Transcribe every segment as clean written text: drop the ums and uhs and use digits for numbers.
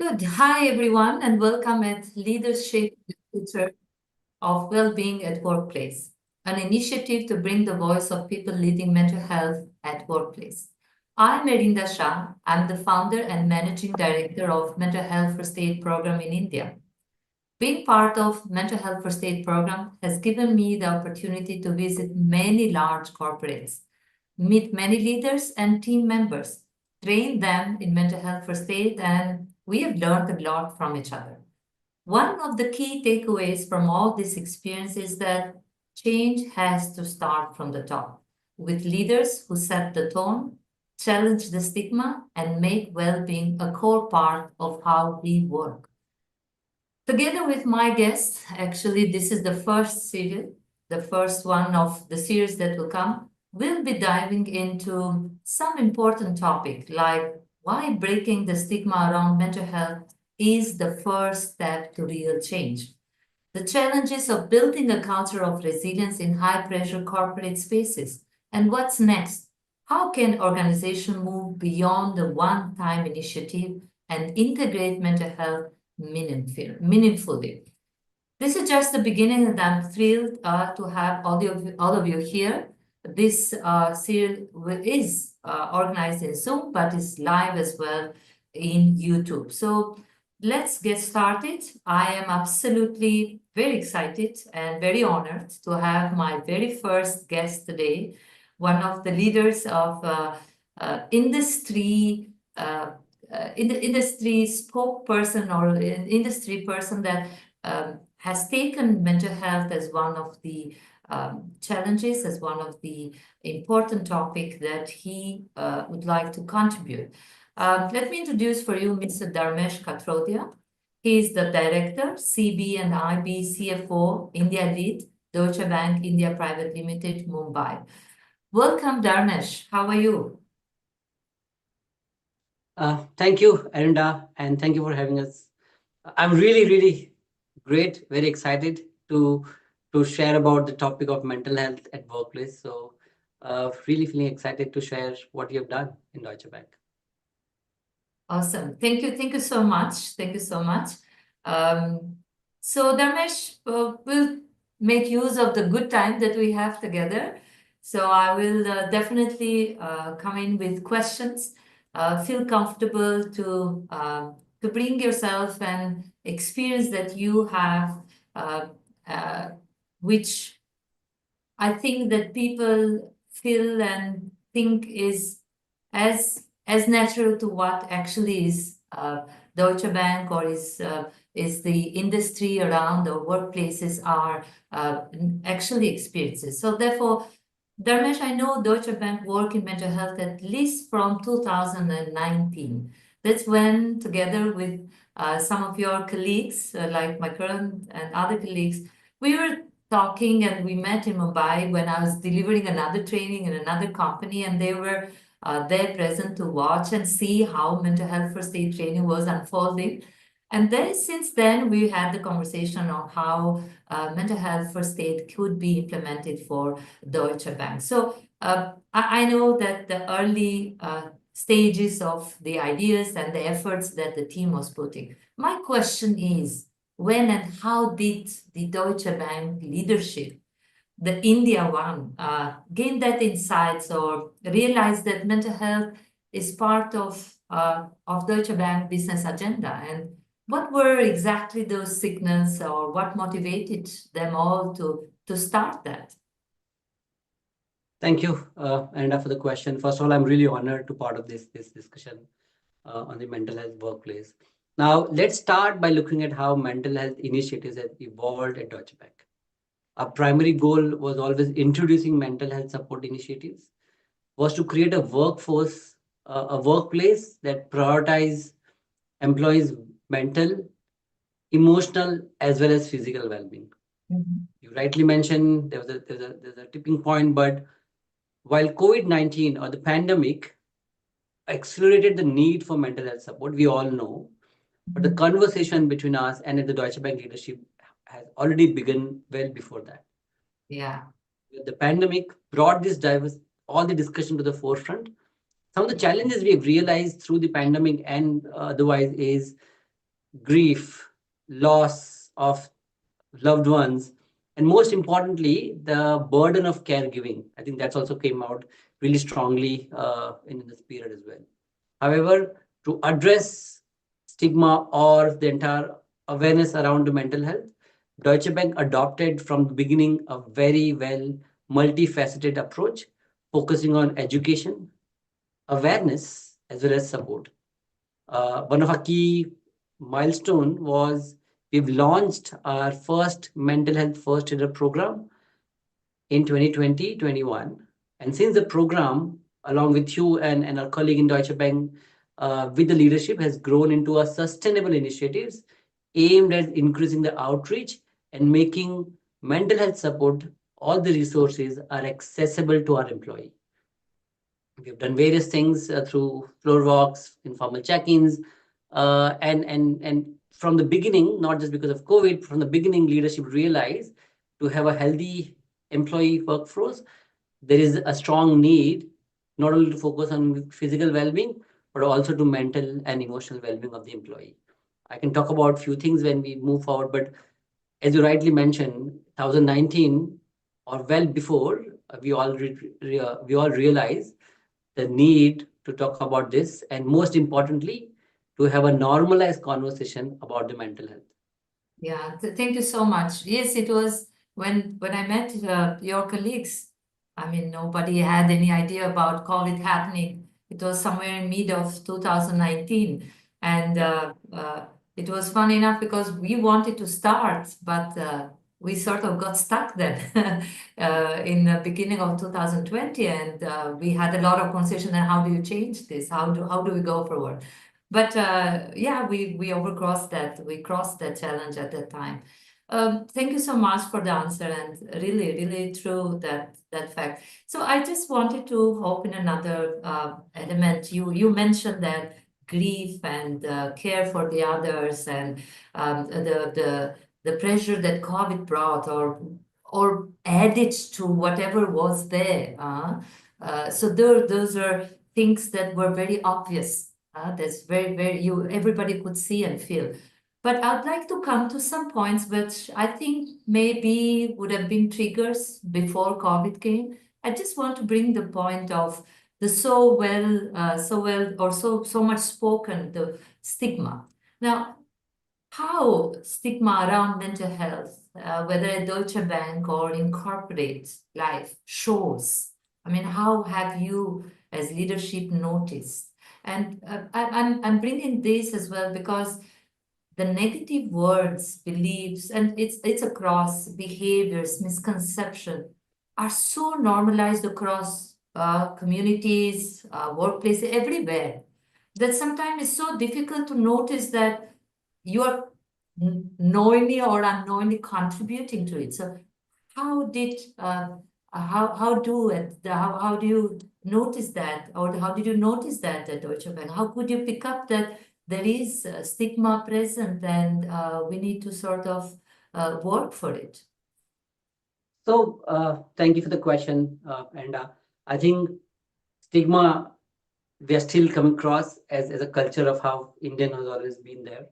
Good. Hi, everyone, and welcome at Leadership Future of Wellbeing at Workplace, an initiative to bring the voice of people leading mental health at workplace. I'm Erinda Shah. I'm the founder and managing director of Mental Health First Aid program in India. Being part of Mental Health First Aid program has given me the opportunity to visit many large corporates, meet many leaders and team members, train them in mental health first aid, and we have learned a lot from each other. One of the key takeaways from all this experience is that change has to start from the top, with leaders who set the tone, challenge the stigma, and make well-being a core part of how we work. Together with my guests, actually, this is the first series, the first one of the series that will come. We'll be diving into some important topic like why breaking the stigma around mental health is the first step to real change. The challenges of building a culture of resilience in high-pressure corporate spaces. And what's next? How can organizations move beyond the one-time initiative and integrate mental health meaningfully? This is just the beginning, and I'm thrilled to have all of you here. This series is organized in Zoom, but is live as well in YouTube. So let's get started. I am absolutely very excited and very honored to have my very first guest today, one of the leaders of industry. In the industry spokesperson or industry person that has taken mental health as one of the challenges, as one of the important topic that he would like to contribute. Let me introduce for you Mr. Dharmesh Katrodia. He is the Director, CB and IB CFO, India Lead, Deutsche Bank India Private Limited, Mumbai. Welcome, Dharmesh. How are you? Thank you, Erinda, and thank you for having us. I'm really great, very excited to share about the topic of mental health at workplace. So, really feeling excited to share what you have done in Deutsche Bank. Awesome. Thank you. Thank you so much. Thank you so much. So Dharmesh, we'll make use of the good time that we have together. So I will definitely come in with questions. Feel comfortable to bring yourself and experience that you have, uh, uh, which I think that people feel and think is as natural to what actually is Deutsche Bank or is the industry around or workplaces are actually experiences. So therefore, Dharmesh, I know Deutsche Bank work in mental health at least from 2019. That's when, together with some of your colleagues, like my current and other colleagues, we were talking and we met in Mumbai when I was delivering another training in another company, and they were there present to watch and see how mental health first aid training was unfolding. And then since then, we had the conversation on how mental health first aid could be implemented for Deutsche Bank. So I know that the early stages of the ideas and the efforts that the team was putting. My question is, when and how did the Deutsche Bank leadership, the India one, gain that insights or realize that mental health is part of Deutsche Bank business agenda? And what were exactly those signals, or what motivated them all to start that? Thank you, Erinda, for the question. First of all, I'm really honored to part of this discussion on the mental health workplace. Now, let's start by looking at how mental health initiatives have evolved at Deutsche Bank. Our primary goal was always introducing mental health support initiatives, was to create a workforce, a workplace that prioritize employees' mental, emotional, as well as physical well-being. You rightly mentioned there's a tipping point, but while COVID-19 or the pandemic accelerated the need for mental health support, we all know, but the conversation between us and the Deutsche Bank leadership has already begun well before that. Yeah. The pandemic brought this all the discussion to the forefront. Some of the challenges we have realized through the pandemic and otherwise is grief, loss of loved ones, and most importantly, the burden of caregiving. I think that's also came out really strongly in this period as well. However, to address stigma or the entire awareness around the mental health, Deutsche Bank adopted from the beginning a very well multifaceted approach, focusing on education, awareness, as well as support. One of our key milestone was we've launched our first mental health first aider program in 2020-21. And since the program, along with you and our colleague in Deutsche Bank, with the leadership, has grown into a sustainable initiatives aimed at increasing the outreach and making mental health support, all the resources are accessible to our employee. We've done various things through floor walks, informal check-ins, and from the beginning, not just because of COVID, from the beginning, leadership realized to have a healthy employee workforce, there is a strong need not only to focus on physical well-being, but also to mental and emotional well-being of the employee. I can talk about few things when we move forward, but as you rightly mentioned, 2019 or well before, we all realize the need to talk about this, and most importantly, to have a normalized conversation about the mental health. Yeah, thank you so much. Yes, it was when I met your colleagues. I mean, nobody had any idea about COVID happening. It was somewhere in mid of 2019, and it was fun enough because we wanted to start, but we sort of got stuck then in the beginning of 2020, and we had a lot of conversation on how do you change this? How do we go forward? But yeah, we overcrossed that. We crossed that challenge at that time. Thank you so much for the answer, and really, really true that fact. So I just wanted to hope in another element. You mentioned that grief and care for the others, and the pressure that COVID brought, or added to whatever was there. So those are things that were very obvious, that's very you everybody could see and feel. But I'd like to come to some points which I think maybe would have been triggers before COVID came. I just want to bring the point of the so well or so much spoken, the stigma. Now, how stigma around mental health, whether at Deutsche Bank or in corporate life, shows? I mean, how have you, as leadership, noticed? And I'm bringing this as well because the negative words, beliefs, and it's across behaviors, misconception, are so normalized across communities, workplaces, everywhere, that sometimes it's so difficult to notice that you are knowingly or unknowingly contributing to it. So how did how do you notice that, or how did you notice that at Deutsche Bank? How could you pick up that there is stigma present, and we need to sort of work for it? So, thank you for the question, and I think stigma we are still coming across as a culture of how Indian has always been there.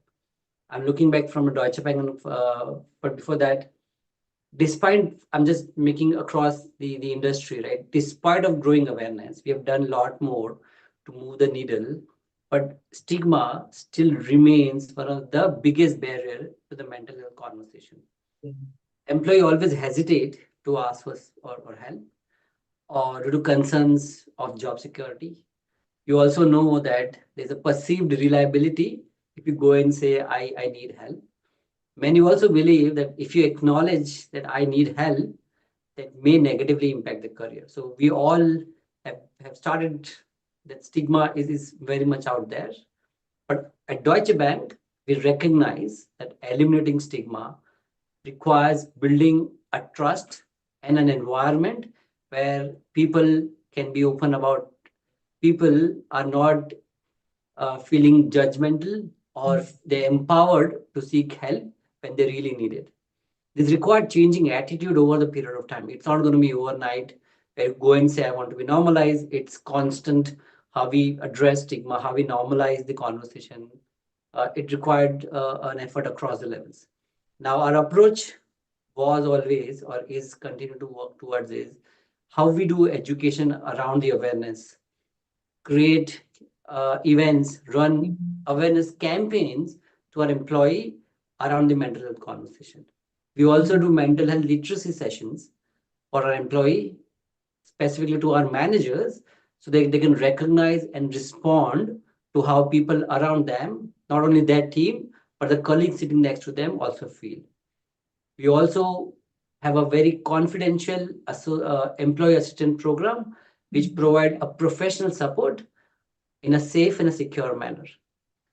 I'm looking back from a Deutsche Bank, but before that, despite I'm just making across the industry, right? Despite of growing awareness, we have done a lot more to move the needle, but stigma still remains one of the biggest barrier to the mental health conversation. Employee always hesitate to ask for or help, or due to concerns of job security. You also know that there's a perceived reliability if you go and say I need help. Many also believe that if you acknowledge that I need help, that may negatively impact the career. So we all have started, that stigma is very much out there. But at Deutsche Bank, we recognize that eliminating stigma requires building a trust and an environment where people can be open about, people are not feeling judgmental, or they're empowered to seek help when they really need it. This required changing attitude over the period of time. It's not going to be overnight where you go and say, I want to be normalized. It's constant how we address stigma, how we normalize the conversation. it required an effort across the levels. Now, our approach was always or is continue to work towards is how we do education around the awareness, create events, run Mhm. awareness campaigns to our employee around the mental health conversation. We also do mental health literacy sessions for our employee, specifically to our managers, so they can recognize and respond to how people around them, not only their team, but the colleagues sitting next to them also feel. We also have a very confidential employee assistant program, which Mhm. provide a professional support in a safe and a secure manner.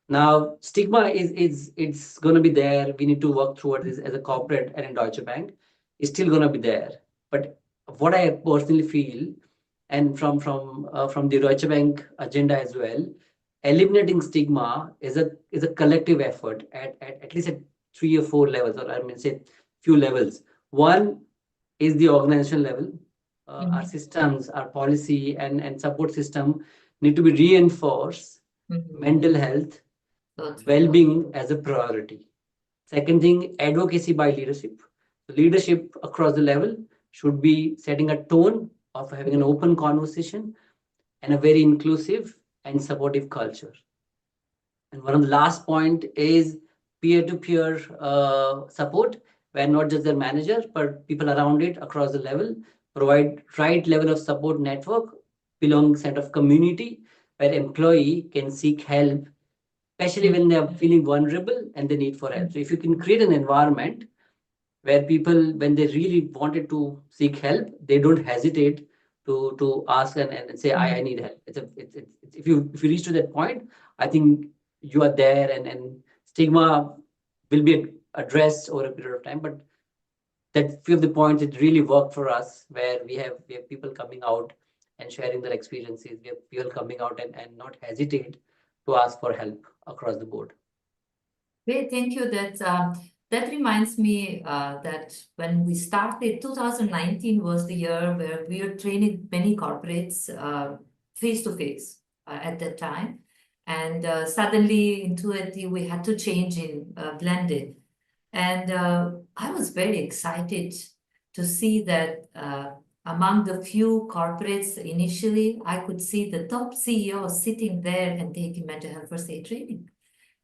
Now, stigma is it's going to be there. We need to work through this as a corporate and in Deutsche Bank. It's still going to be there. But what I personally feel, and from the Deutsche Bank agenda as well, eliminating stigma is a collective effort at least at 3 or 4 levels, or I mean say few levels. One is the organizational level. Our Mhm. systems, our policy and support system need to be reinforced Mhm. mental health, So true. well-being as a priority. Second thing, advocacy by leadership. Leadership across the level should be setting a tone of having an open conversation and a very inclusive and supportive culture. And one of the last point is peer-to-peer support, where not just the manager, but people around it across the level provide right level of support network, belong set of community where employee can seek help, especially when they are feeling vulnerable and they need for help. So if you can create an environment where people, when they really wanted to seek help, they don't hesitate to ask and say, I Mhm. need help. If you reach to that point, I think you are there and stigma will be addressed over a period of time. But that few of the points it really worked for us where we have people coming out and sharing their experiences. We have people coming out and not hesitate to ask for help across the board. Great, thank you. That reminds me that when we started, 2019 was the year where we were training many corporates face to face at that time, and suddenly in 2020 we had to change in blended, and I was very excited to see that among the few corporates initially, I could see the top CEOs sitting there and taking mental health first aid training,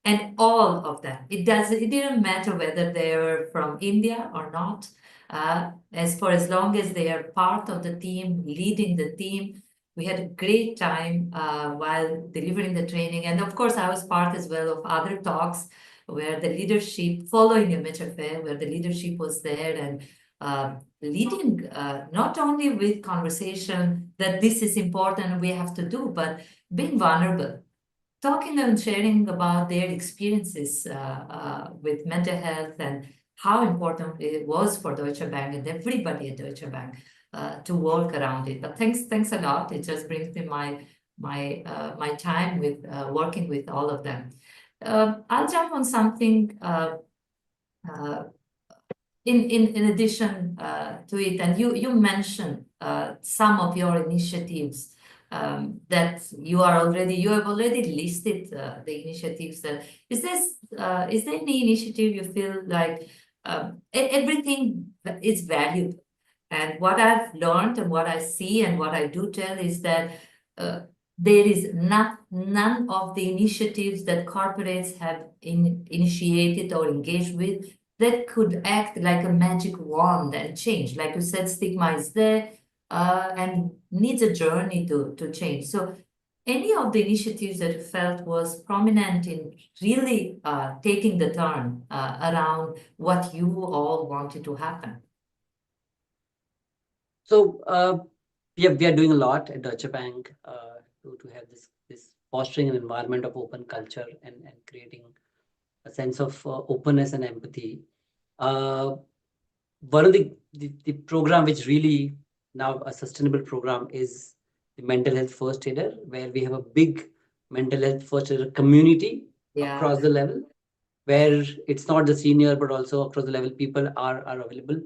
and all of them. It didn't matter whether they're from India or not. As for as long as they are part of the team, leading the team, we had a great time while delivering the training. And of course, I was part as well of other talks where the leadership, following MHFA, where the leadership was there and leading not only with conversation that this is important we have to do, but being vulnerable, talking and sharing about their experiences with mental health and how important it was for Deutsche Bank and everybody at Deutsche Bank to work around it. But thanks a lot. It just brings me my time with working with all of them. I'll jump on something uh, in addition to it, and you mentioned some of your initiatives that you have already listed the initiatives. That is there any initiative you feel like everything is valuable? And what I've learned and what I see and what I do tell is that uh, there is none of the initiatives that corporates have initiated or engaged with that could act like a magic wand and change. Like you said, stigma is there and needs a journey to change. So any of the initiatives that you felt was prominent in really taking the turn around what you all wanted to happen? So we are doing a lot at Deutsche Bank to have this fostering an environment of open culture and creating a sense of openness and empathy. Uh, One of the program which really now a sustainable program is the mental health first aider, where we have a big mental health first aider community Yeah. across the level, where it's not the senior but also across the level people are available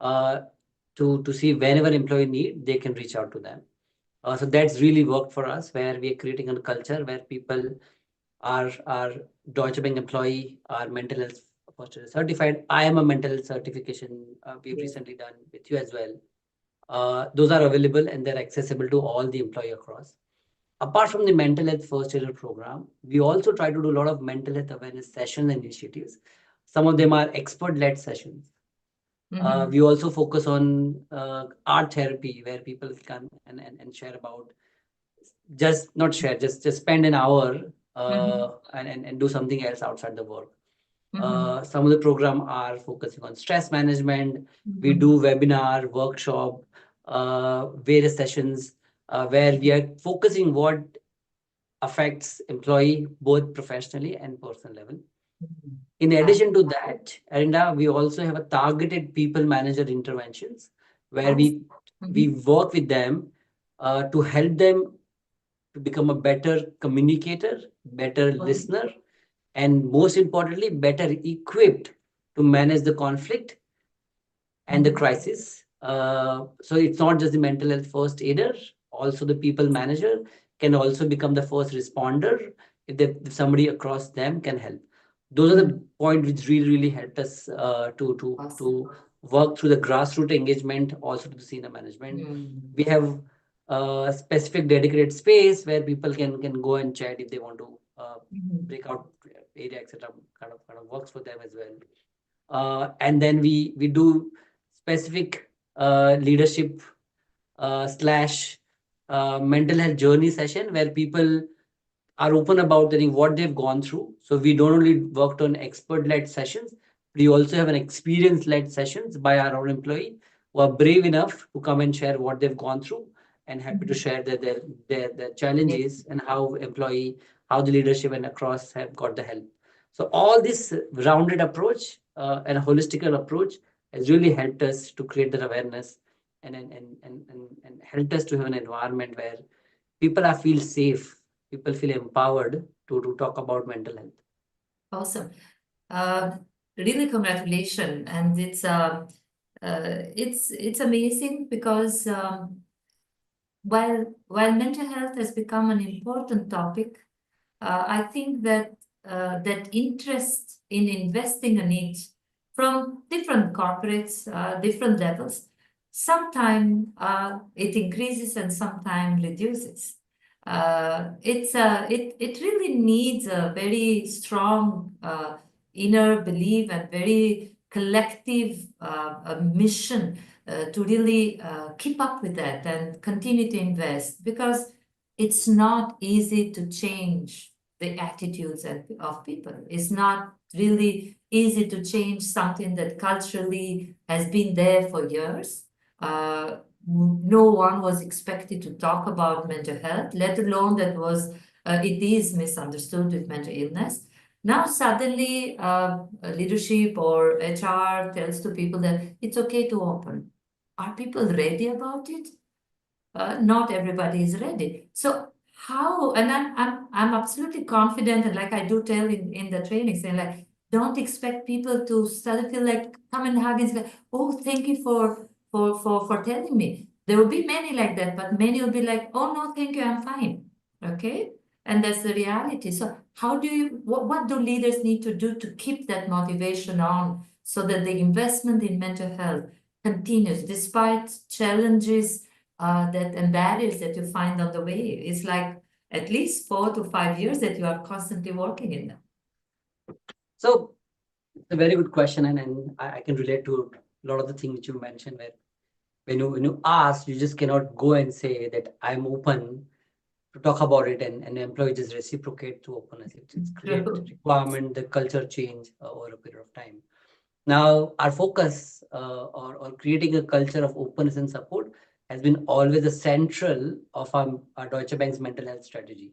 uh, to see whenever employee need they can reach out to them. So that's really worked for us, where we are creating a culture where people our Deutsche Bank employee are mental health first aid certified. I am a mental health certification we've Yeah. recently done with you as well. Those are available and they're accessible to all the employee across. Apart from the mental health first aider program, we also try to do a lot of mental health awareness sessions and initiatives. Some of them are expert-led sessions. Mhm. We also focus on art therapy where people come and share about just not share, just spend an hour Mhm. and do something else outside the work. Mhm. Some of the program are focusing on stress management. We Mhm. do webinar, workshop, various sessions where we are focusing what affects employee both professionally and personal level. Mhm. In Ah, addition to that, Arinda, we also have a targeted people manager interventions where awesome. we Mhm. work with them to help them to become a better communicator, better Okay. listener, and most importantly, better equipped to manage the conflict and the Mhm. crisis. So it's not just the mental health first aider, also the people manager can also become the first responder if somebody across them can help. Those are the Mhm. points which really helped us Awesome. to work through the grassroots engagement, also to the senior management. Mhm. We have a specific dedicated space where people can go and chat if they want to Mhm. break out area, etc. Kind of works for them as well. And then we do specific leadership slash mental health journey session where people are open about telling what they've gone through. So we don't only worked on expert-led sessions, we also have an experience-led sessions by our own employee who are brave enough to come and share what they've gone through and happy to Mhm. share their Yeah. challenges and how the leadership and across have got the help. So all this rounded approach and holistical approach has really helped us to create that awareness and helped us to have an environment where people are feel safe, people feel empowered to talk about mental health. Awesome. Uh, Really congratulations. And it's amazing because while mental health has become an important topic, I think that that interest in investing in it from different corporates, different levels, sometimes it increases and sometimes reduces. It really needs a very strong inner belief and very collective mission to really keep up with that and continue to invest because it's not easy to change the attitudes of people. It's not really easy to change something that culturally has been there for years. No one was expected to talk about mental health, let alone that was it is misunderstood with mental illness. Now suddenly, leadership or HR tells to people that it's okay to open. Are people ready about it? Not everybody is ready. So how, and I'm absolutely confident, and like I do tell in the training, saying like, don't expect people to suddenly feel like come and hug and say, oh, thank you for telling me. There will be many like that, but many will be like, oh no, thank you, I'm fine. Okay. And that's the reality. So how do you what do leaders need to do to keep that motivation on so that the investment in mental health continues despite challenges that and barriers that you find on the way. It's like at least 4 to 5 years that you are constantly working in them. So it's a very good question, and I can relate to a lot of the things which you mentioned where when you ask, you just cannot go and say that I'm open to talk about it and the employee just reciprocate to openness. It's create True. requirement, the culture change over a period of time. Now, our focus or creating a culture of openness and support has been always the central of our Deutsche Bank's mental health strategy.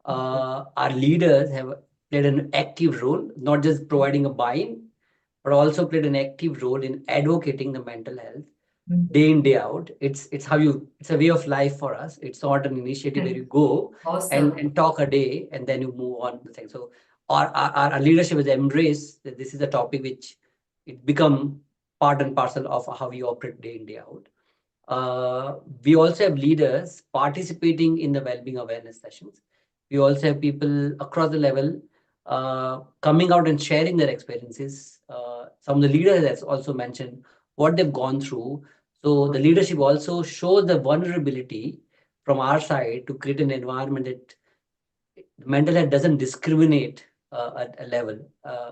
Our leaders have played an active role, not just providing a buy-in, but also played an active role in advocating the mental health day in day out. It's a way of life for us. It's not an initiative where you go Awesome. and talk a day and then you move on the thing. So our leadership has embraced that this is a topic which it become part and parcel of how we operate day in day out. We also have leaders participating in the well-being awareness sessions We also have people across the level coming out and sharing their experiences. Some of the leaders have also mentioned what they've gone through. So the leadership also shows the vulnerability from our side to create an environment that mental health doesn't discriminate at a level.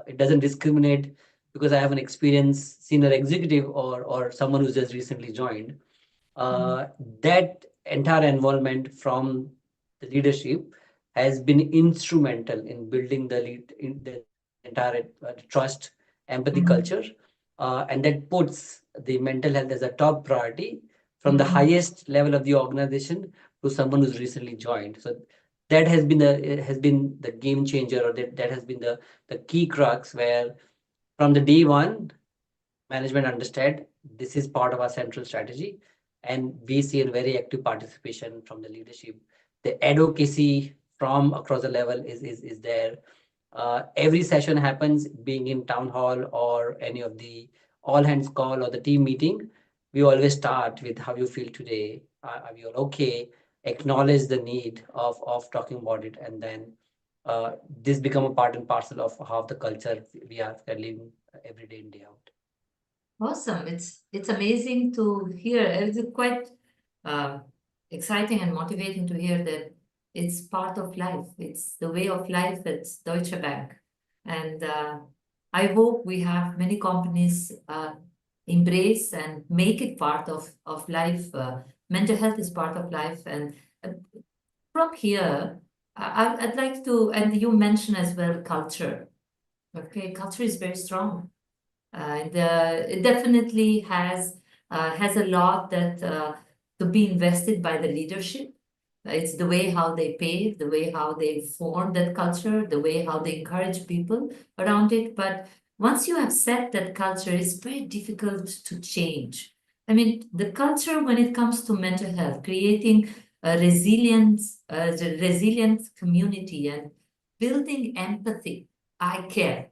It doesn't discriminate because I have an experienced senior executive or someone who's just recently joined. Mhm. uh, that entire involvement from the leadership has been instrumental in building the entire trust, empathy culture, Mhm. and that puts the mental health as a top priority from the Mhm. highest level of the organization to someone who's recently joined. So that has been the game changer, or that has been the key crux where from the day one management understand this is part of our central strategy, and we see a very active participation from the leadership. The advocacy from across the level is there. Every session happens, being in town hall or any of the all hands call or the team meeting, we always start with how you feel today. Are you all okay? Acknowledge the need of talking about it, and then this become a part and parcel of how the culture we are living every day in day out. Awesome. It's amazing to hear. It's quite uh, exciting and motivating to hear that it's part of life. It's the way of life at Deutsche Bank. And I hope we have many companies embrace and make it part of life. Mental health is part of life. And uh, from here, I'd like to, and you mentioned as well, culture. Okay, culture is very strong. It definitely has a lot that to be invested by the leadership. It's the way how they pave, the way how they form that culture, the way how they encourage people around it. But once you have set that culture, it's very difficult to change. I mean, the culture when it comes to mental health, creating a resilient community and building empathy. I care.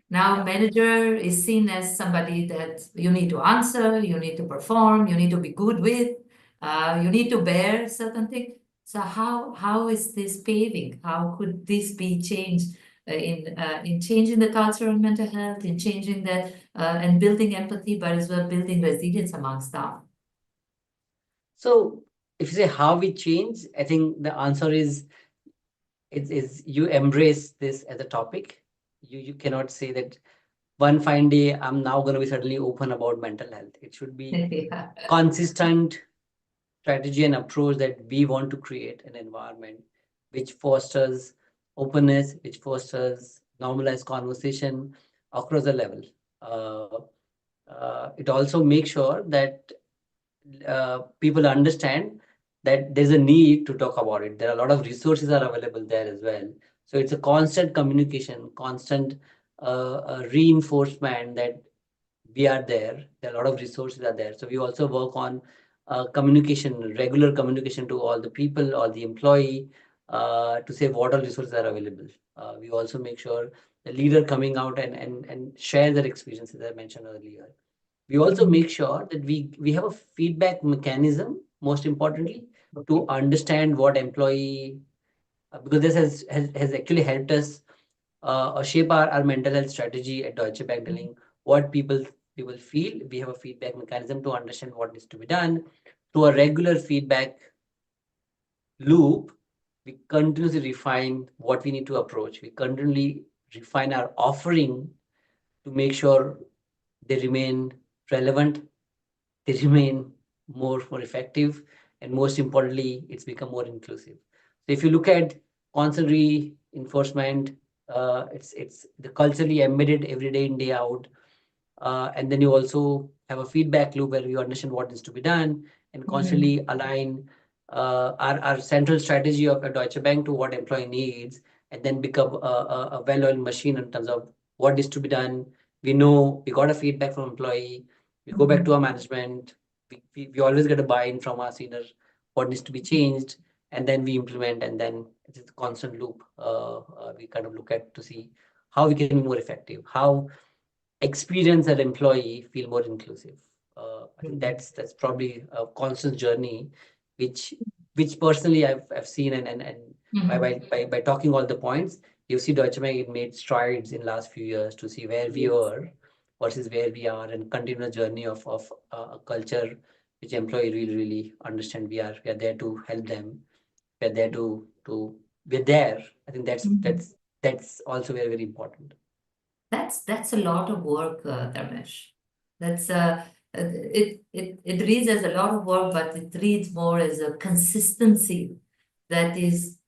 Now, Yeah. manager is seen as somebody that you need to answer, you need to perform, you need to be good with, you need to bear certain things. So how is this paving? How could this be changed in changing the culture of mental health, in changing that and building empathy, but as well building resilience among staff? So if you say how we change, I think the answer is you embrace this as a topic. You cannot say that one fine day I'm now going to be suddenly open about mental health. It should be Yeah. consistent strategy and approach that we want to create an environment which fosters openness, which fosters normalized conversation across the level. Uh, it also makes sure that people understand that there's a need to talk about it. There are a lot of resources are available there as well. So it's a constant communication, constant reinforcement that we are there. There are a lot of resources are there. So we also work on communication, regular communication to all the people, all the employee, to say what all resources are available. We also make sure the leader coming out and share their experiences, as I mentioned earlier. We also Mhm. make sure that we have a feedback mechanism, most importantly, to Okay. understand what employee, because this has actually helped us shape our mental health strategy at Deutsche Bank, telling what people feel. We have a feedback mechanism to understand what needs to be done. Through a regular feedback loop, we continuously refine what we need to approach. We continually refine our offering to make sure they remain relevant, they remain more effective, and most importantly, it's become more inclusive. So if you look at constant reinforcement, it's the culturally embedded every day in day out, and then you also have a feedback loop where you understand what needs to be done and Mhm. constantly align our central strategy of a Deutsche Bank to what employee needs, and then become a well-oiled machine in terms of what needs to be done. We know we got a feedback from employee, we go back to Mhm. our management, we always get a buy-in from our senior, what needs to be changed, and then we implement, and then it's a constant loop. We kind of look at to see how we can be more effective, how experience an employee feel more inclusive. I think Mhm. that's probably a constant journey, which which personally I've seen and By talking all the points, you see Deutsche Bank it made strides in last few years to see where we Yes. were versus where we are and continue the journey of a culture which employee really understand we are there to help them. We're there to we're there. I think Mhm. that's also very important. That's a lot of work, Dharmesh. That's it reads as a lot of work, but it reads more as a consistency. That is,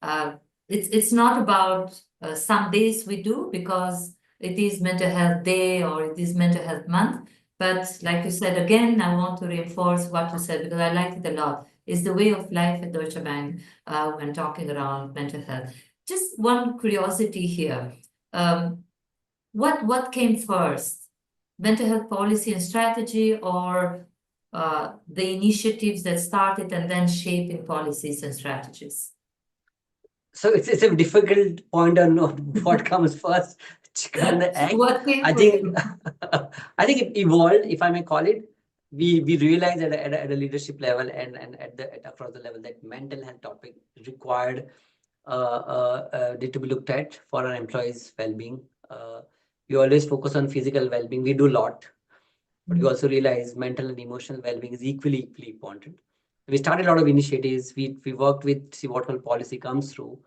it's not about some days we do because it is mental health day or it is mental health month. But like you said again, I want to reinforce what you said because I liked it a lot. It's the way of life at Deutsche Bank when talking around mental health. Just one curiosity here. Um, what came first? Mental health policy and strategy or the initiatives that started and then shaping policies and strategies? So it's a difficult point on what comes first, chicken and the egg. What came I first? think I think it evolved, if I may call it. We realized at a leadership level and at across the level that mental health topic required need to be looked at for our employees' well-being. We always focus on physical well-being. We do a lot, but we also realize mental and emotional well-being is equally important. We started a lot of initiatives. We worked with see what whole policy comes through.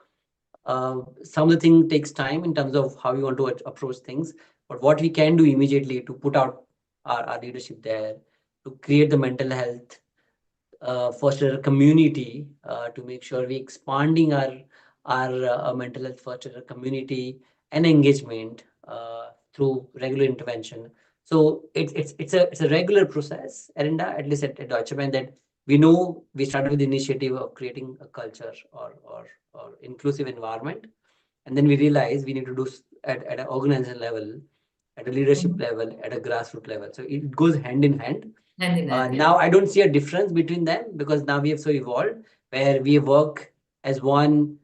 Some of the thing takes time in terms of how we want to approach things, but what we can do immediately to put out our leadership there, to create the mental health foster community to make sure we expanding our mental health foster community and engagement through regular intervention. So it's a regular process, Erinda, at least at Deutsche Bank, that we know we started with the initiative of creating a culture or inclusive environment, and then we realize we need to do at an organization level, at a leadership Mhm. level, at a grassroots level. So it goes hand in hand. Hand in hand, yeah. Now I don't see a difference between them because now we have so evolved where we work as one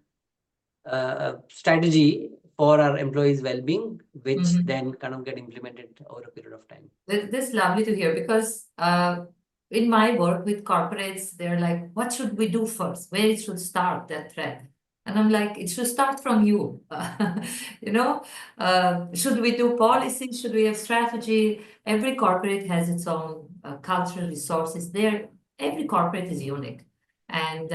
strategy for our employees' well-being, which Mhm. then kind of get implemented over a period of time. This is lovely to hear because in my work with corporates, they're like, what should we do first? Where it should start that thread? And I'm like, it should start from you. You know, should we do policy? Should we have strategy? Every corporate has its own cultural resources. There, every corporate is unique, and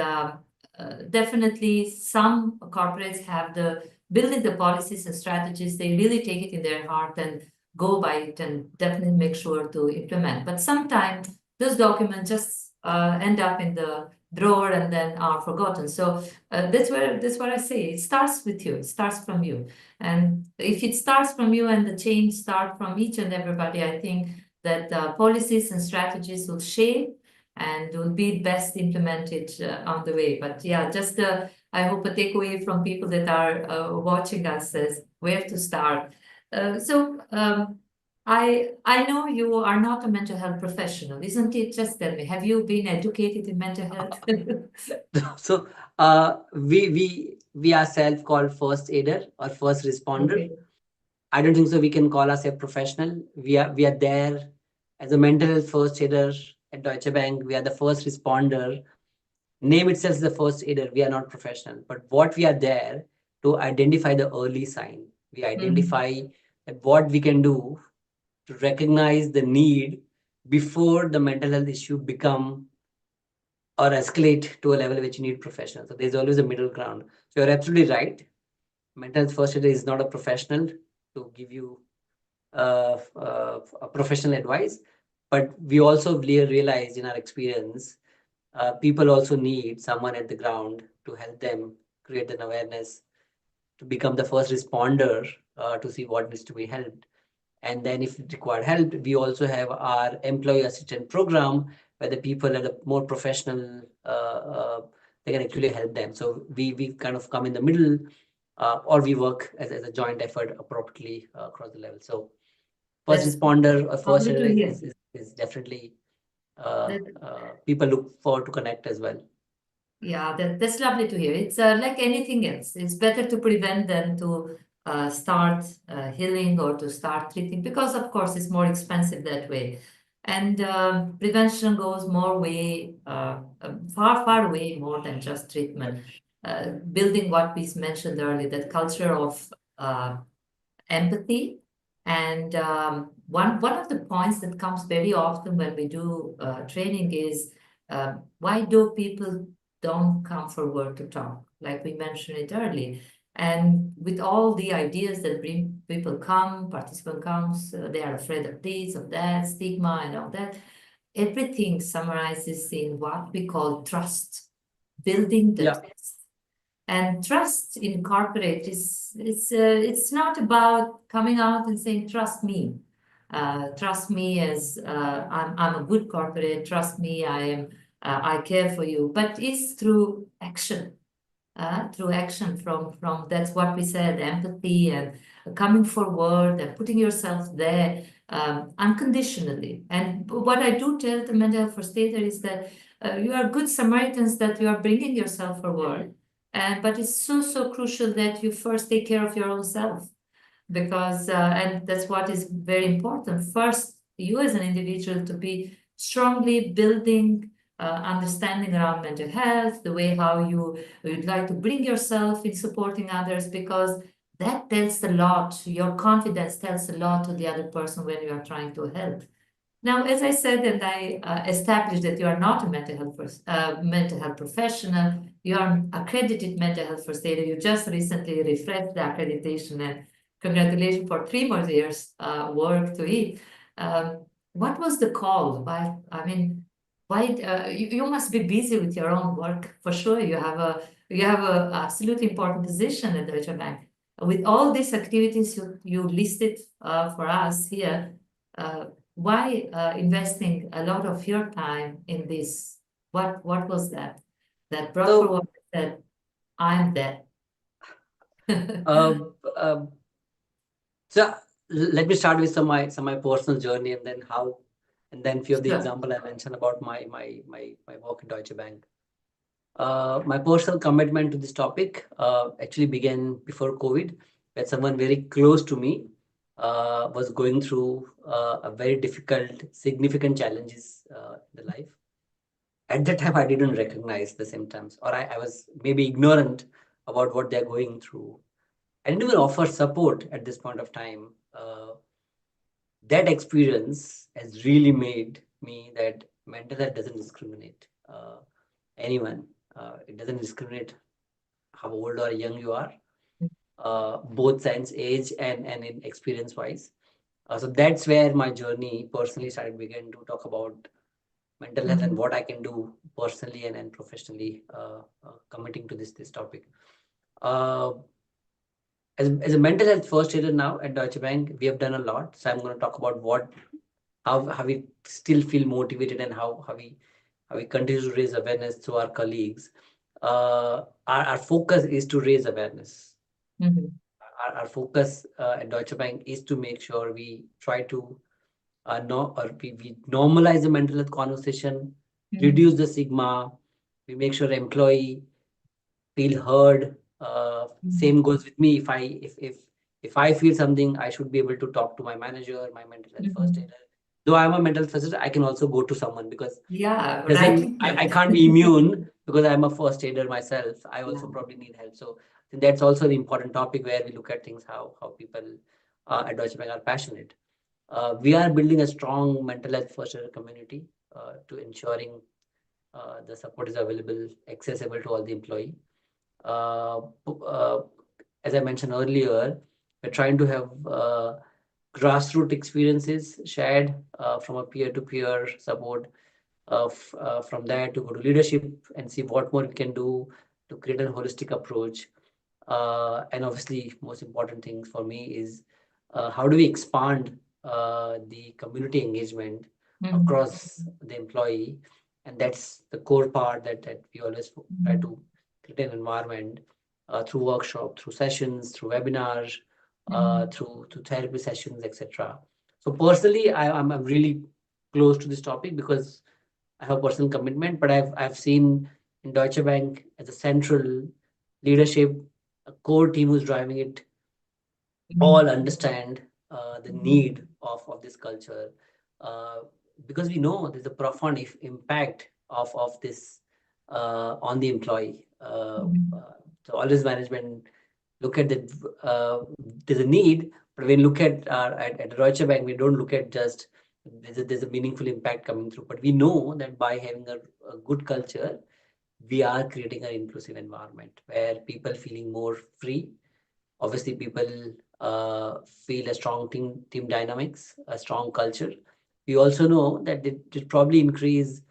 definitely some corporates have the building the policies and strategies. They really take it in their heart and go by it and definitely make sure to implement. But sometimes those documents just end up in the drawer and then are forgotten. So that's what I say. It starts with you. It starts from you. And if it starts from you and the change start from each and everybody, I think that policies and strategies will shape and will be best implemented on the way. But yeah, just I hope a takeaway from people that are watching us is where to start. I know you are not a mental health professional, isn't it? Just tell me, have you been educated in mental health? So we ourselves called first aider or first responder. Okay. I don't think so. We can call ourselves professional. We are there as a mental health first aider at Deutsche Bank. We are the first responder. Name itself is the first aider. We are not professional, but what we are there to identify the early sign. We Mhm. identify that what we can do to recognize the need before the mental health issue become or escalate to a level which you need professional. So there's always a middle ground. So you're absolutely right. Mental health first aider is not a professional to give you a professional advice, but we also realize in our experience people also need someone at the ground to help them create an awareness to become the first responder to see what needs to be helped. And then if it require help, we also have our employee assistant program where the people are the more professional, they can actually help them. So we kind of come in the middle or we work as a joint effort appropriately across the level. So first That's responder or first lovely aider to hear. is definitely That, people look forward to connect as well. yeah, that's lovely to hear. It's like anything else. It's better to prevent than to start healing or to start treating because, of course, it's more expensive that way. And prevention goes more way, far, far way more than just treatment. building what we mentioned earlier, that culture of empathy. And one of the points that comes very often when we do training is why do people don't come for work to talk, like we mentioned it earlier. And with all the ideas that bring people come, participant comes, they are afraid of this, of that, stigma and all that. Everything summarizes in what we call trust, building the Yeah. trust. And trust in corporate is it's not about coming out and saying trust me. Trust me as I'm a good corporate. Trust me, I care for you. But it's through action from that's what we said, empathy and coming forward and putting yourself there unconditionally. And what I do tell the mental health first aider is that you are good Samaritans, that you are bringing yourself forward. And but it's so crucial that you first take care of your own self, because and that's what is very important. First, you as an individual to be strongly building understanding around mental health, the way how you'd like to bring yourself in supporting others, because that tells a lot. Your confidence tells a lot to the other person when you are trying to help. Now, as I said, and I established that you are not a mental health professional, you are an accredited mental health first aider. You just recently refreshed the accreditation, and congratulations for 3 more years work to it. What was the call? Why? I mean, why? You must be busy with your own work for sure. You have a absolutely important position at Deutsche Bank. With all these activities you listed for us here. Why investing a lot of your time in this? What was that brought So, forward that I'm there? uh, uh, so let me start with some of my personal journey, and then few of the Sure. example I mentioned about my work in Deutsche Bank. My personal commitment to this topic actually began before COVID, when someone very close to me was going through a very difficult, significant challenges in the life. At that time, I didn't recognize the symptoms, or I was maybe ignorant about what they're going through. I didn't even offer support at this point of time. That experience has really made me that mental health doesn't discriminate anyone. It doesn't discriminate how old or young you are, both sense age and in experience wise. So that's where my journey personally started began to talk about mental health and Mhm. what I can do personally and professionally, committing to this topic. Uh, as a mental health first aider now at Deutsche Bank, we have done a lot. So I'm going to talk about how we still feel motivated, and how we continue to raise awareness to our colleagues. Our focus is to raise awareness. Mhm. Our focus at Deutsche Bank is to make sure we try to no, or we normalize the mental health conversation, Mhm. reduce the stigma. We make sure employee feel heard. Mhm. Same goes with me. If I feel something, I should be able to talk to my manager, my mental health first Mhm. aider. Though I'm a mental health first aider, I can also go to someone, because Yeah, doesn't rightly I said. can't be immune because I'm a first aider myself. I Yeah. also probably need help. So I think that's also the important topic where we look at things, how people at Deutsche Bank are passionate. We are building a strong mental health first aider community to ensuring the support is available, accessible to all the employee. Uh, uh, as I mentioned earlier, we're trying to have grassroots experiences shared from a peer-to-peer support. From there to go to leadership and see what more we can do to create a holistic approach. And obviously, most important thing for me is how do we expand the community engagement Mhm. across the employee, and that's the core part that we always try Mhm. to create an environment through workshop, through sessions, through webinars, Mhm. through therapy sessions, etc. So personally, I'm really close to this topic because I have a personal commitment, but I've seen in Deutsche Bank as a central leadership, a core team who's driving it, all Mhm. understand the Mhm. need of this culture, uh, because we know there's a profound impact of this on the employee. Mhm. So always management look at the there's a need, but when we look at Deutsche Bank, we don't look at just there's a meaningful impact coming through. But we know that by having a good culture, we are creating an inclusive environment where people feeling more free. Obviously, people feel a strong team dynamics, a strong culture. We also know that it probably increase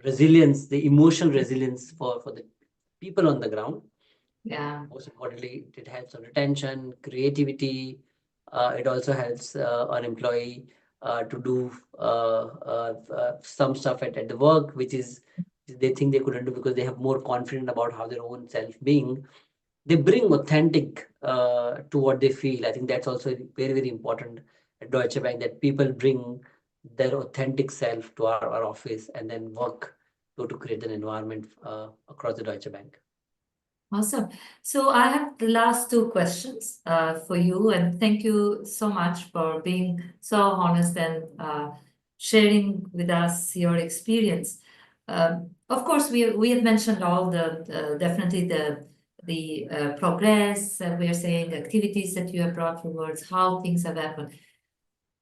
resilience, the emotional resilience for the people on the ground. Yeah. Most importantly, it helps on retention, creativity. It also helps an employee to do some stuff at the work, which is they think they couldn't do because they have more confidence about how their own self being. They bring authentic to what they feel. I think that's also very, very important at Deutsche Bank, that people bring their authentic self to our office and then work to create an environment across the Deutsche Bank. Awesome. So I have the last two questions for you, and thank you so much for being so honest and sharing with us your experience. Of course, we have mentioned all the definitely the progress. We are saying activities that you have brought forwards, how things have happened.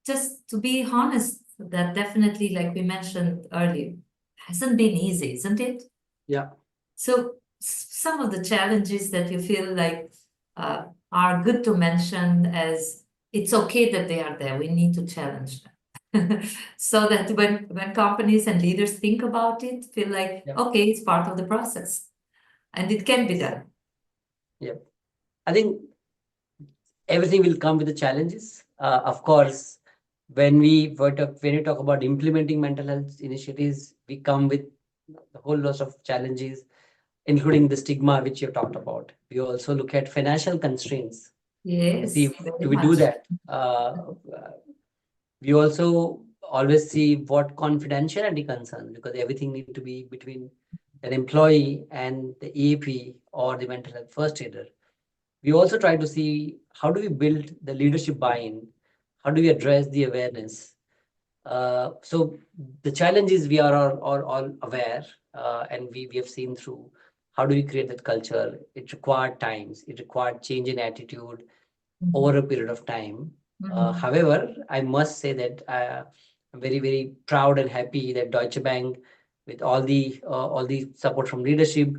Just to be honest, that definitely, like we mentioned earlier, hasn't been easy, isn't it? Yeah. So some of the challenges that you feel like are good to mention, as it's okay that they are there. We need to challenge them. So that when companies and leaders think about it, feel like, Yeah. okay, it's part of the process and it can be done. Yeah. I think everything will come with the challenges. Of course, when you talk about implementing mental health initiatives, we come with a whole lot of challenges, including the stigma which you talked about. We also look at financial constraints to see Yes, do very we do much. that. We also always see what confidentiality concerns, because everything need to be between an employee and the EAP or the mental health first aider. We also try to see how do we build the leadership buy-in, how do we address the awareness. So the challenges we are all aware, and we have seen through how do we create that culture. It required times, it required change in attitude over a period of time. Mhm. However, I must say that I'm very, very proud and happy that Deutsche Bank, with all the support from leadership,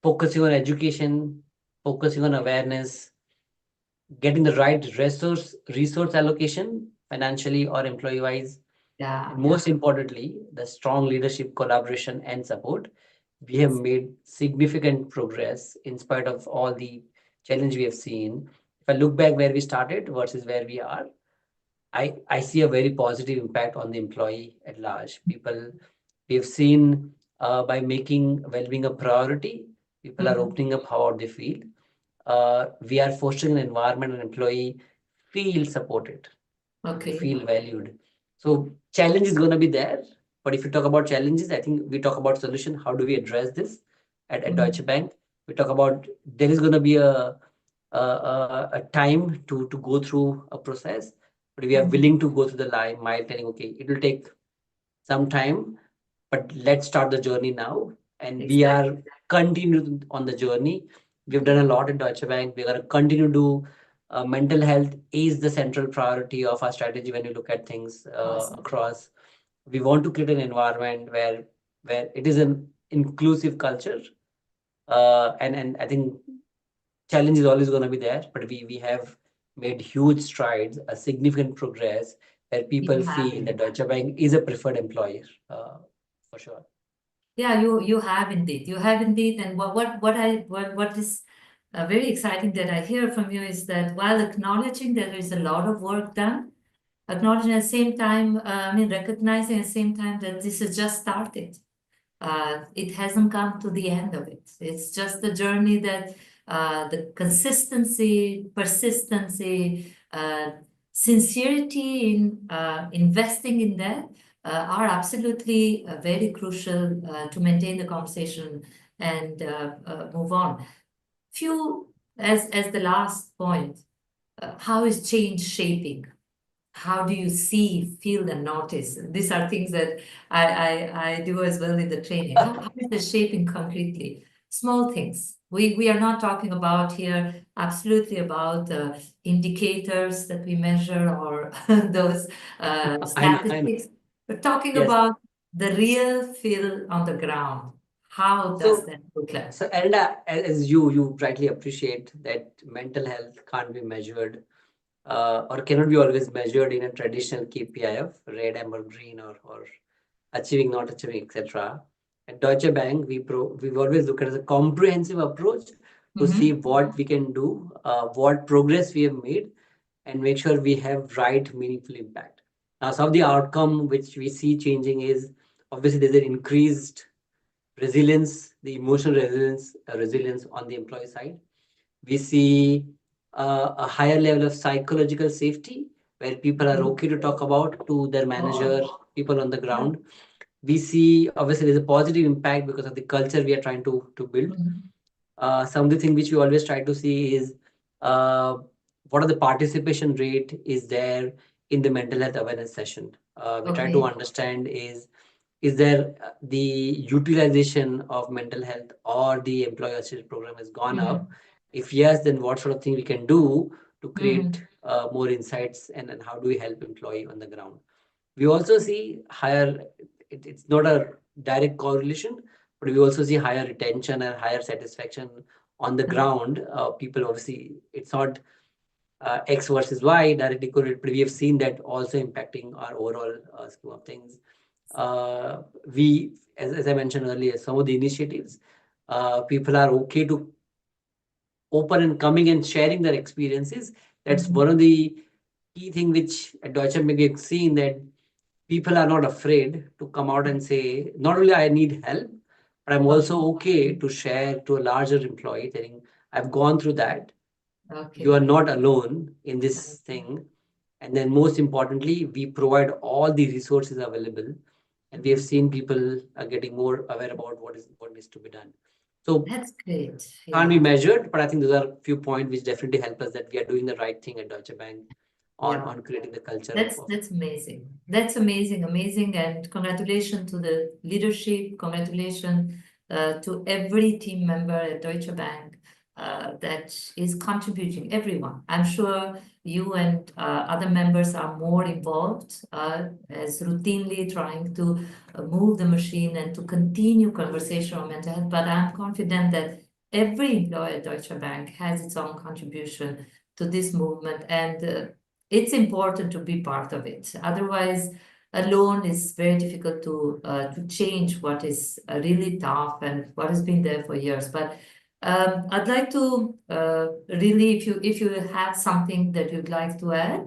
focusing on education, focusing on awareness, getting the right resource allocation, financially or employee wise, Yeah, and most importantly, the strong leadership, collaboration, and support. We have made significant progress in spite of all the challenge we have seen. If I look back where we started versus where we are, I see a very positive impact on the employee at large. People, we have seen by making well-being a priority, people are Mhm. opening up how they feel. We are fostering an environment and employee feel supported, they Okay. feel valued. So challenge is going to be there. But if you talk about challenges, I think we talk about solution. How do we address this at Deutsche Mhm. Bank? We talk about there is going to be a time to go through a process, but we are Mhm. willing to go through the line, mile telling, okay, it will take some time, but let's start the journey now. And we Exactly. are continuing on the journey. We've done a lot in Deutsche Bank. We're going to continue to do. Mental health is the central priority of our strategy when you look at things Awesome. across. We want to create an environment where it is an inclusive culture, and I think challenge is always going to be there, but we have made huge strides, a significant progress, where people You have feel that indeed. Deutsche Bank is a preferred employer, for sure. Yeah, you have indeed. You have indeed. And what is very exciting that I hear from you is that while acknowledging that there is a lot of work done, acknowledging at the same time, I mean, recognizing at the same time that this has just started. It hasn't come to the end of it. It's just the journey that the consistency, persistency, sincerity in investing in that are absolutely very crucial to maintain the conversation and move on. Few, as the last point, how is change shaping? how do you see, feel, and notice? These are things that I do as well in the training. How is the shaping concretely? Small things. We are not talking about here absolutely about indicators that we measure or those I know. statistics. We're talking Yes. about the real feel on the ground. How does So, that look like? so Erinda, as you rightly appreciate that mental health can't be measured or cannot be always measured in a traditional KPI of red, amber, green, or achieving, not achieving, etc. At Deutsche Bank, we've always looked at as a comprehensive approach to see Mm-hmm. what we can do, what progress we have made, and make sure we have right meaningful impact. Now, some of the outcome which we see changing is obviously there's an increased resilience, the emotional resilience on the employee side. We see a higher level of psychological safety where people are okay to talk about to their manager, Oh, people on the yeah. ground. We see obviously there's a positive impact because of the culture we are trying to build. Mhm. Some of the thing which we always try to see is uh, what are the participation rate is there in the mental health awareness session. We try to Okay. understand is there the utilization of mental health or the employee assistance program has gone up? Mhm. If yes, then what sort of thing we can do to create Mhm. more insights and how do we help employee on the ground? We also see higher, it's not a direct correlation, but we also see higher retention and higher satisfaction on the ground. People obviously, it's not X versus Y directly correlated, but we have seen that also impacting our overall scheme of things. As I mentioned earlier, some of the initiatives, people are okay to open and coming and sharing their experiences. That's Mhm. one of the key thing which at Deutsche Bank we've seen that people are not afraid to come out and say, not only I need help, but I'm Okay. also okay to share to a larger employee saying, I've gone through that. You are Okay. not alone in this thing. And then most importantly, we provide all the resources available. And we have seen people are getting more aware about what needs to be done. So That's great. can't be Yeah. measured, but I think those are a few points which definitely help us that we are doing the right thing at Deutsche Bank Yeah. on creating the culture of That's amazing. That's amazing, amazing, and congratulations to the leadership. Congratulations to every team member at Deutsche Bank that is contributing. Everyone. I'm sure you and other members are more involved as routinely trying to move the machine and to continue conversation on mental health. But I'm confident that every employee at Deutsche Bank has its own contribution to this movement and. It's important to be part of it. Otherwise, alone is very difficult to change what is really tough and what has been there for years. But I'd like to really, if you have something that you'd like to add,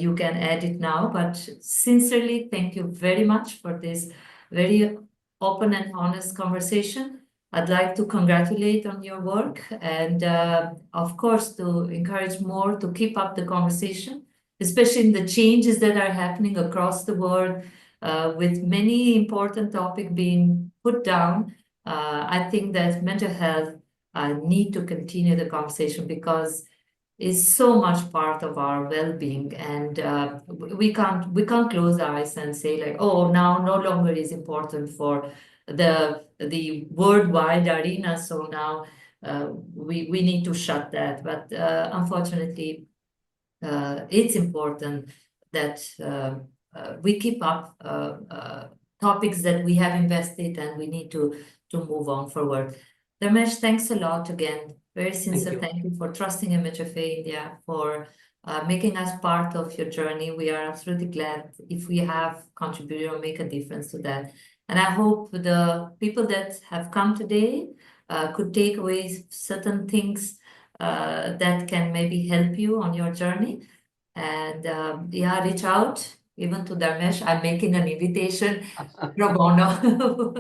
you can add it now. But sincerely, thank you very much for this very open and honest conversation. I'd like to congratulate on your work and, of course, to encourage more to keep up the conversation, especially in the changes that are happening across the world, with many important topics being put down. I think that mental health need to continue the conversation because is so much part of our well-being and we can't close our eyes and say like, oh, now no longer is important for the worldwide arena, so now we need to shut that. But unfortunately it's important that we keep up topics that we have invested and we need to move on forward. Dharmesh, thanks a lot again. Very thank sincere you. thank you for trusting MHFA India, for making us part of your journey. We are absolutely glad if we have contributed or make a difference to that. And I hope the people that have come today could take away certain things that can maybe help you on your journey. And yeah, reach out even to Dharmesh. I'm making an invitation pro bono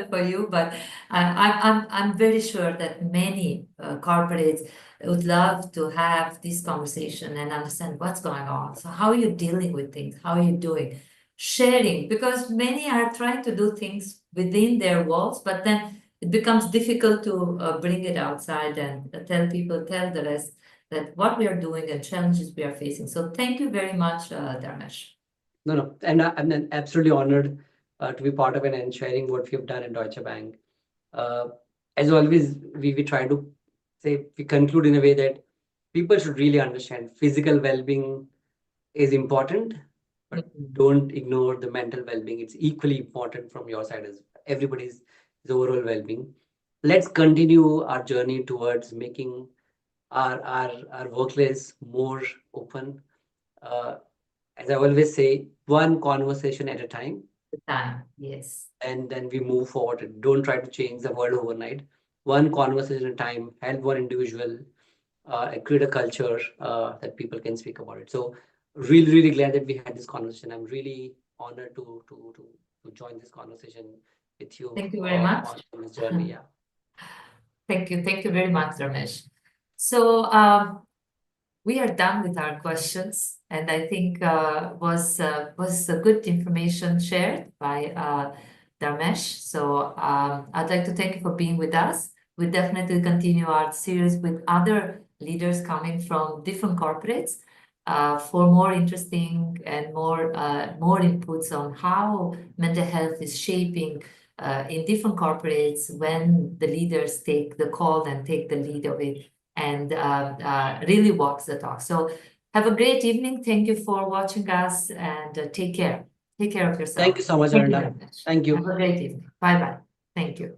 for you, but I'm very sure that many corporates would love to have this conversation and understand what's going on. So how are you dealing with things? How are you doing? Sharing, because many are trying to do things within their walls, but then it becomes difficult to bring it outside and tell people, tell the rest that what we are doing and challenges we are facing. So thank you very much, Dharmesh. No, and I'm then absolutely honored to be part of it and sharing what we've done in Deutsche Bank. Uh, as always, we try to say, we conclude in a way that people should really understand physical well-being is important, but don't ignore the mental well-being. It's equally important from your side as everybody's overall well-being. Let's continue our journey towards making our workplace more open. Uh, as I always say, one conversation at a time, The time, yes. and then we move forward. Don't try to change the world overnight. One conversation at a time, help one individual, and create a culture that people can speak about it. So really glad that we had this conversation. I'm really honored to join this conversation with you Thank you very much. on this journey. Yeah. Thank you very much, Ramesh. So we are done with our questions, and I think was a good information shared by Dharmesh. So I'd like to thank you for being with us. We definitely continue our series with other leaders coming from different corporates for more interesting and more inputs on how mental health is shaping in different corporates when the leaders take the call and take the lead of it and really walks the talk. So have a great evening. Thank you for watching us and take care. Take care of yourself. Thank you so much, Thank you Erinda. very much. Thank you. Have a great evening. Bye-bye. Thank you.